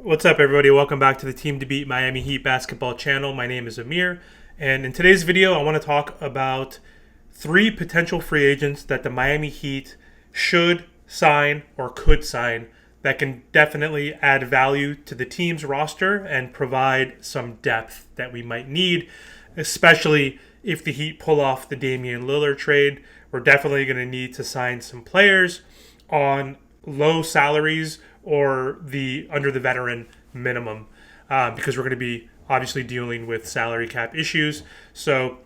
What's up, everybody? Welcome back to the Team to Beat Miami Heat basketball channel. My name is Amir, and in today's video, I want to talk about three potential free agents that the Miami Heat should sign or could sign that can definitely add value to the team's roster and provide some depth that we might need, especially if the Heat pull off the Damian Lillard trade. We're definitely going to need to sign some players on low salaries or the under the veteran minimum because we're going to be obviously dealing with salary cap issues. So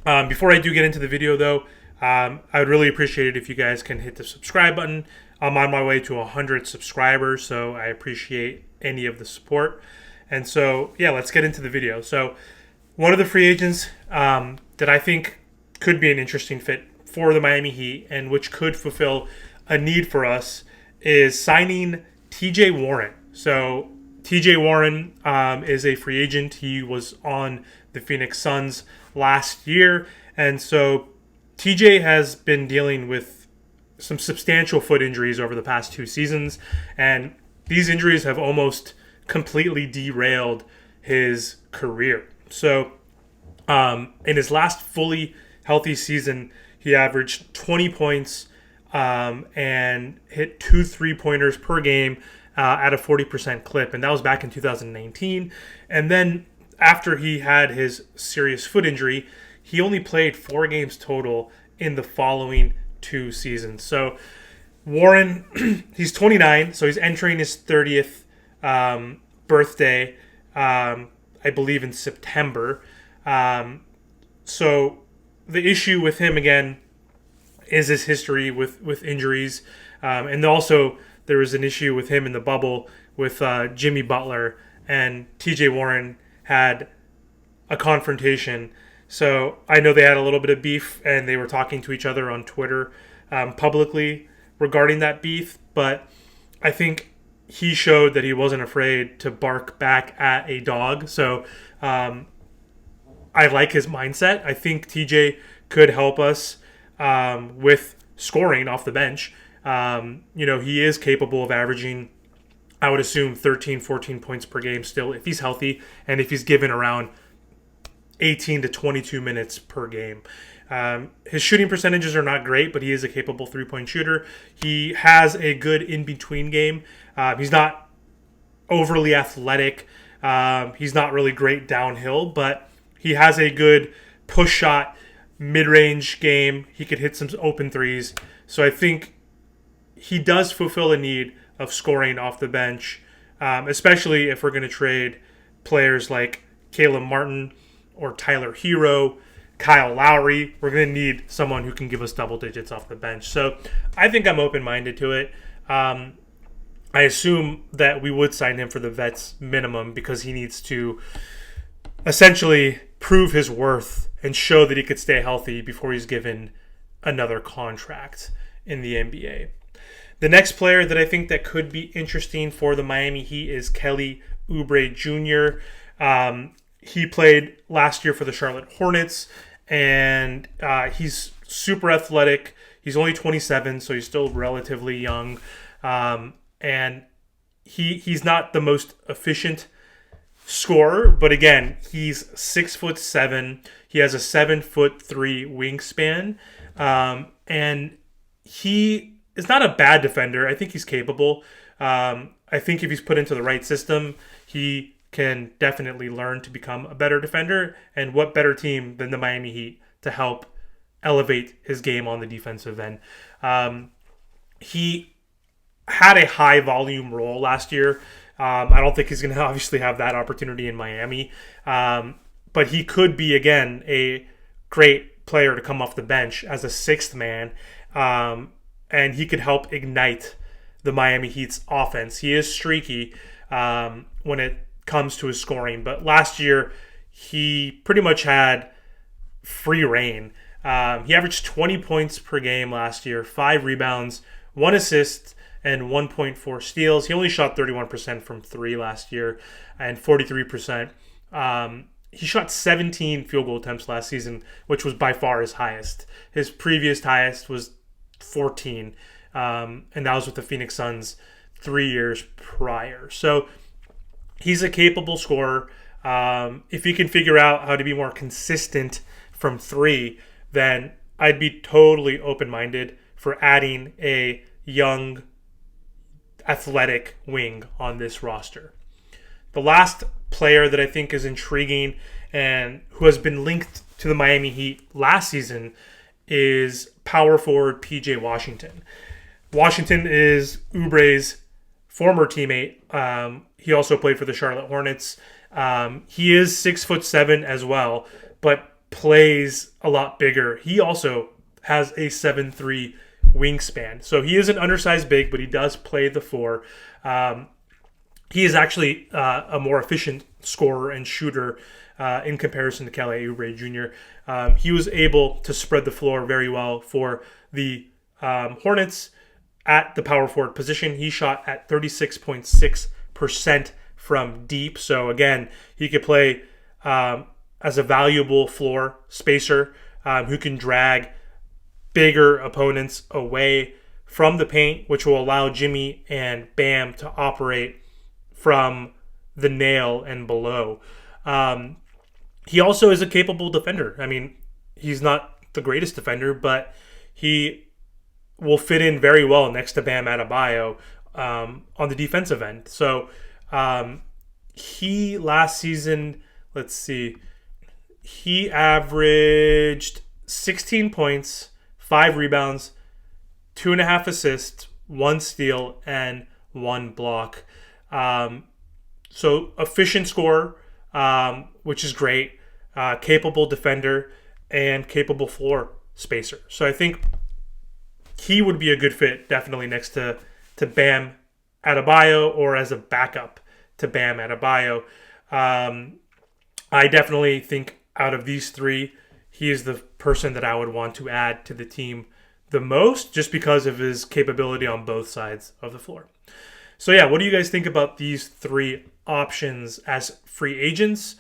before I do get into the video, though, I would really appreciate it if you guys can hit the subscribe button. I'm on my way to 100 subscribers, so I appreciate any of the support. And so, yeah, let's get into the video. So one of the free agents that I think could be an interesting fit for the Miami Heat and which could fulfill a need for us is signing TJ Warren. So TJ Warren is a free agent. He was on the Phoenix Suns last year. And so TJ has been dealing with some substantial foot injuries over the past 2 seasons. And these injuries have almost completely derailed his career. So in his last fully healthy season, he averaged 20 points and hit 2 3-pointers per game at a 40% clip. And that was back in 2019. And then after he had his serious foot injury, he only played 4 games total in the following 2 seasons. So Warren, he's 29, so he's entering his 30th birthday, I believe in September. So the issue with him, again, is his history with injuries. And also there was an issue with him in the bubble with Jimmy Butler, and TJ Warren had a confrontation. So I know they had a little bit of beef, and they were talking to each other on Twitter publicly regarding that beef. But I think he showed that he wasn't afraid to bark back at a dog. So I like his mindset. I think TJ could help us with scoring off the bench. He is capable of averaging, I would assume, 13, 14 points per game still if he's healthy and if he's given around 18 to 22 minutes per game. His shooting percentages are not great, but he is a capable three-point shooter. He has a good in-between game. He's not overly athletic. He's not really great downhill, but he has a good push shot, mid-range game. He could hit some open threes. So I think he does fulfill a need of scoring off the bench, especially if we're going to trade players like Caleb Martin or Tyler Hero, Kyle Lowry. We're going to need someone who can give us double digits off the bench. So I think I'm open-minded to it. I assume that we would sign him for the vets minimum because he needs to essentially prove his worth and show that he could stay healthy before he's given another contract in the NBA. The next player that I think that could be interesting for the Miami Heat is Kelly Oubre Jr. He played last year for the Charlotte Hornets, and he's super athletic. He's only 27, so he's still relatively young. And he's not the most efficient scorer, but again, he's 6'7". He has a 7'3" wingspan, and he is not a bad defender. I think he's capable. I think if he's put into the right system, he can definitely learn to become a better defender. And what better team than the Miami Heat to help elevate his game on the defensive end? He had a high volume role last year. I don't think he's going to obviously have that opportunity in Miami. But he could be, again, a great player to come off the bench as a sixth man. And he could help ignite the Miami Heat's offense. He is streaky when it comes to his scoring. But last year, he pretty much had free reign. He averaged 20 points per game last year, 5 rebounds, 1 assist, and 1.4 steals. He only shot 31% from 3 last year and 43%. He shot 17 field goal attempts last season, which was by far his highest. His previous highest was 14, and that was with the Phoenix Suns 3 years prior. So He's a capable scorer. If he can figure out how to be more consistent from three, then I'd be totally open-minded for adding a young, athletic wing on this roster. The last player that I think is intriguing and who has been linked to the Miami Heat last season is power forward PJ Washington. Washington is Oubre's former teammate. He also played for the Charlotte Hornets. He is 6'7" as well, but plays a lot bigger. He also has a 7'3" wingspan. So he is an undersized big, but he does play the four. He is actually a more efficient scorer and shooter in comparison to Kelly Oubre Jr. He was able to spread the floor very well for the Hornets at the power forward position. He shot at 36.6% from deep. So again, he could play as a valuable floor spacer who can drag bigger opponents away from the paint, which will allow Jimmy and Bam to operate from the nail and below. He also is a capable defender. I mean, he's not the greatest defender, but he will fit in very well next to Bam Adebayo on the defensive end. So he last season, he averaged 16 points, 5 rebounds, 2.5 assists, 1 steal, and 1 block. So efficient scorer, which is great, capable defender, and capable floor spacer. So I think he would be a good fit definitely next to Bam Adebayo or as a backup to Bam Adebayo. I definitely think out of these three, he is the person that I would want to add to the team the most just because of his capability on both sides of the floor. So yeah, what do you guys think about these three options as free agents?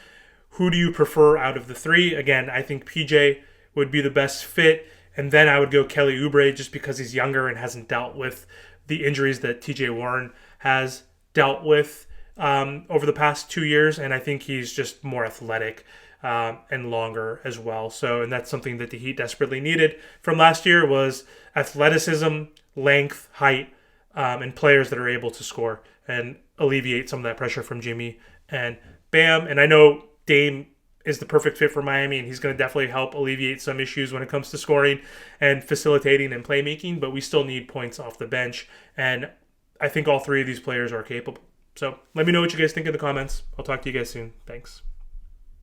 Who do you prefer out of the three? Again, I think PJ would be the best fit, and then I would go Kelly Oubre just because he's younger and hasn't dealt with the injuries that TJ Warren has dealt with over the past 2 years, and I think he's just more athletic and longer as well. So, and that's something that the Heat desperately needed from last year was athleticism, length, height, and players that are able to score and alleviate some of that pressure from Jimmy and Bam. And I know Dame is the perfect fit for Miami, and he's going to definitely help alleviate some issues when it comes to scoring and facilitating and playmaking, but we still need points off the bench, and I think all three of these players are capable. So let me know what you guys think in the comments. I'll talk to you guys soon. Thanks.